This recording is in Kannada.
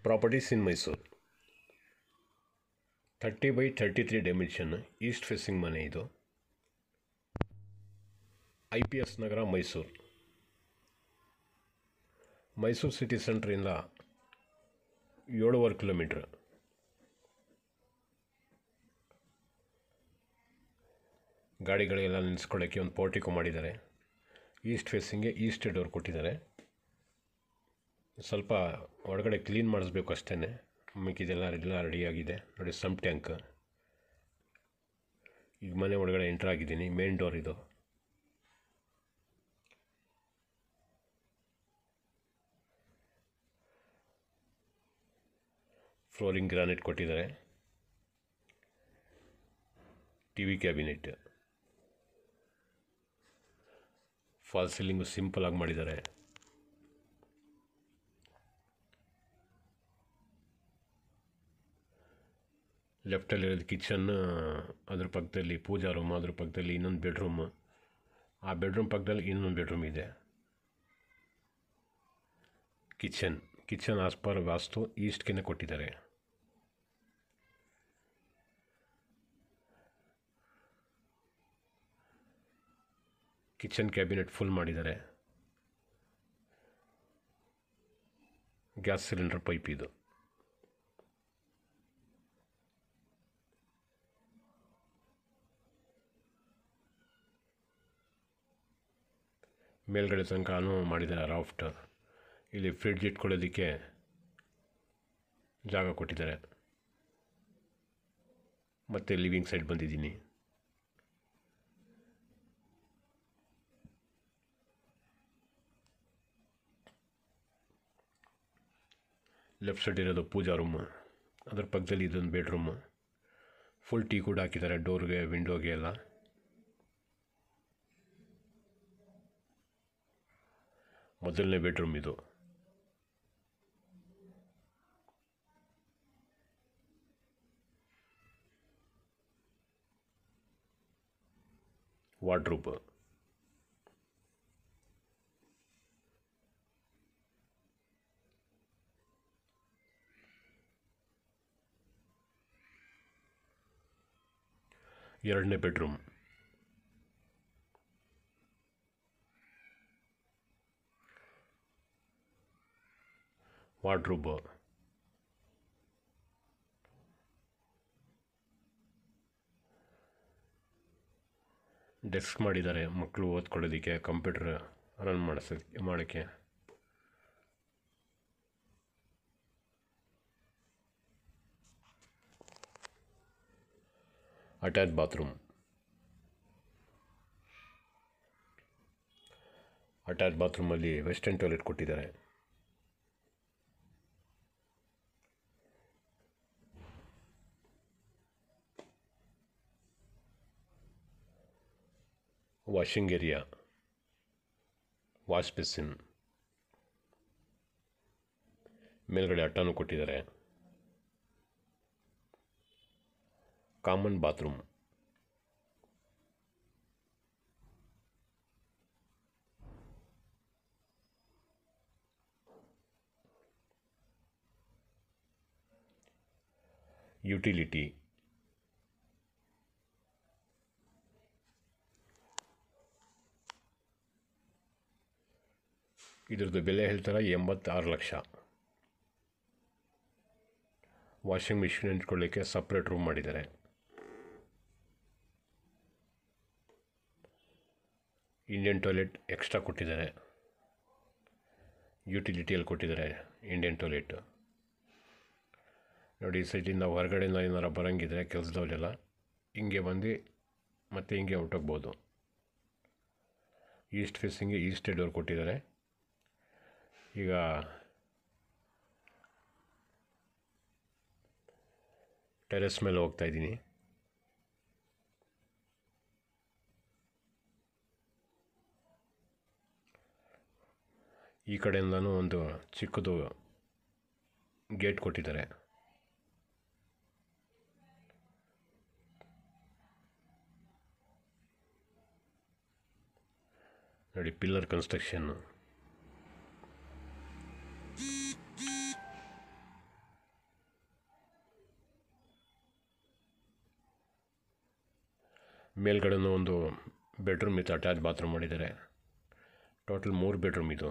Properties in Mysore. 30 by 33 dimension east facing ಮನೆ ಇದು. IPS ನಗರ ಮೈಸೂರು. ಮೈಸೂರು ಸಿಟಿ ಸೆಂಟ್ರಿಂದ 7.5 ಕಿಲೋಮೀಟ್ರ್. ಗಾಡಿಗಳೆಲ್ಲ ನಿಲ್ಲಿಸ್ಕೊಳ್ಳೋಕ್ಕೆ ಒಂದು ಪೋರ್ಟಿಕೋ ಮಾಡಿದ್ದಾರೆ. ಈಸ್ಟ್ ಫೇಸಿಂಗ್ಗೆ ಈಸ್ಟ್ ಡೋರ್ ಕೊಟ್ಟಿದ್ದಾರೆ. ಸ್ವಲ್ಪ ಹೊರಗಡೆ ಕ್ಲೀನ್ ಮಾಡಿಸ್ಬೇಕು ಅಷ್ಟೇ. ಮಿಕ್ಕಿದೆಲ್ಲ ರೆಡಿಯಾಗಿದೆ ನೋಡಿ. Sump tank. ಈಗ ಮನೆ ಒಳಗಡೆ ಎಂಟ್ರ್ ಆಗಿದ್ದೀನಿ. ಮೇನ್ ಡೋರ್ ಇದು. ಫ್ಲೋರಿಂಗ್ ಗ್ರಾನೈಟ್ ಕೊಟ್ಟಿದ್ದಾರೆ. TV cabinet. Fall ceiling simple ಆಗಿ ಮಾಡಿದ್ದಾರೆ. ಲೆಫ್ಟಲ್ಲಿರೋದು ಕಿಚನ್, ಅದ್ರ ಪಕ್ಕದಲ್ಲಿ ಪೂಜಾ ರೂಮ್, ಅದ್ರ ಪಕ್ಕದಲ್ಲಿ ಇನ್ನೊಂದು ಬೆಡ್ರೂಮ್, ಆ ಬೆಡ್ರೂಮ್ ಪಕ್ಕದಲ್ಲಿ ಇನ್ನೊಂದು ಬೆಡ್ರೂಮ್ ಇದೆ. ಕಿಚನ್ ಆಸ್ ಪರ್ ವಾಸ್ತು ಈಸ್ಟ್ಗೆ ಕೊಟ್ಟಿದ್ದಾರೆ. ಕಿಚನ್ ಕ್ಯಾಬಿನೆಟ್ ಫುಲ್ ಮಾಡಿದ್ದಾರೆ. ಗ್ಯಾಸ್ ಸಿಲಿಂಡರ್ ಪೈಪ್ ಇದು. ಮೇಲ್ಗಡೆ ತನಕನೂ ಮಾಡಿದ್ದಾರೆ ರಾಫ್ಟ್. ಇಲ್ಲಿ ಫ್ರಿಡ್ಜ್ ಇಟ್ಕೊಳ್ಳೋದಕ್ಕೆ ಜಾಗ ಕೊಟ್ಟಿದ್ದಾರೆ. ಮತ್ತು ಲಿವಿಂಗ್ ಸೈಡ್ ಬಂದಿದ್ದೀನಿ. ಲೆಫ್ಟ್ ಸೈಡ್ ಇರೋದು ಪೂಜಾ ರೂಮ್, ಅದ್ರ ಪಕ್ಕದಲ್ಲಿ ಇದೊಂದು ಬೆಡ್ರೂಮ್. ಫುಲ್ ಟೀ ಕೂಡ ಹಾಕಿದ್ದಾರೆ ಡೋರ್ಗೆ, ವಿಂಡೋಗೆ ಎಲ್ಲ. ಮೊದಲನೇ ಬೆಡ್ರೂಮ್ ಇದು. ವಾರ್ಡ್ರೋಬ್. ಎರಡನೇ ಬೆಡ್ರೂಮ್. ವಾರ್ಡ್ರೋಬ್. ಡೆಸ್ಕ್ ಮಾಡಿದ್ದಾರೆ ಮಕ್ಕಳು ಓದ್ಕೊಳ್ಳೋದಕ್ಕೆ, ಕಂಪ್ಯೂಟರ್ ರನ್ ಮಾಡೋಕ್ಕೆ. Attach bathroom. ಅಟ್ಯಾಚ್ ಬಾತ್ರೂಮಲ್ಲಿ ವೆಸ್ಟರ್ನ್ ಟಾಯ್ಲೆಟ್ ಕೊಟ್ಟಿದ್ದಾರೆ. ವಾಷಿಂಗ್ ಏರಿಯಾ, ವಾಶ್ ಬೇಸಿನ್, ಮೇಲ್ಗಡೆ ಅಟ್ಟಾನು ಕೊಟ್ಟಿದ್ದಾರೆ. Common bathroom. ಯುಟಿಲಿಟಿ. ಇದ್ರದ್ದು ಬೆಲೆ ಹೇಳ್ತಾರೆ 86 ಲಕ್ಷ. ವಾಷಿಂಗ್ ಮಿಷಿನ್ ಇಟ್ಕೊಳ್ಳಿಕ್ಕೆ ಸಪ್ರೇಟ್ ರೂಮ್ ಮಾಡಿದ್ದಾರೆ. ಇಂಡಿಯನ್ ಟಾಯ್ಲೆಟ್ ಎಕ್ಸ್ಟ್ರಾ ಕೊಟ್ಟಿದ್ದಾರೆ. ಯುಟಿಲಿಟಿಯಲ್ಲಿ ಕೊಟ್ಟಿದ್ದಾರೆ ಇಂಡಿಯನ್ ಟಾಯ್ಲೆಟ್. ನೋಡಿ, ಈ ಸೈಟಿಂದ ಹೊರಗಡೆಯಿಂದ ಏನಾರು ಬರೋಂಗಿದ್ರೆ ಕೆಲಸದವರೆಲ್ಲ ಹಿಂಗೆ ಬಂದು ಮತ್ತೆ ಹಿಂಗೆ ಹೊರಟೋಗ್ಬೋದು. ಈಸ್ಟ್ ಫೇಸಿಂಗ್ಗೆ ಈಸ್ಟ್ ಡೋರ್ ಕೊಟ್ಟಿದ್ದಾರೆ. ಈಗ ಟೆರೆಸ್ ಮೇಲೆ ಹೋಗ್ತಾ ಇದ್ದೀನಿ. ಈ ಕಡೆಯಿಂದನೂ ಒಂದು ಚಿಕ್ಕದು ಗೇಟ್ ಕೊಟ್ಟಿದ್ದಾರೆ. ನೋಡಿ, ಪಿಲ್ಲರ್ ಕನ್ಸ್ಟ್ರಕ್ಷನ್ನು. ಮೇಲ್ಗಡೆನೂ ಒಂದು ಬೆಡ್ರೂಮ್ ವಿತ್ ಅಟ್ಯಾಚ್ ಬಾತ್ರೂಮ್ ಮಾಡಿದ್ದಾರೆ. ಟೋಟಲ್ 3 ಬೆಡ್ರೂಮ್ ಇದು.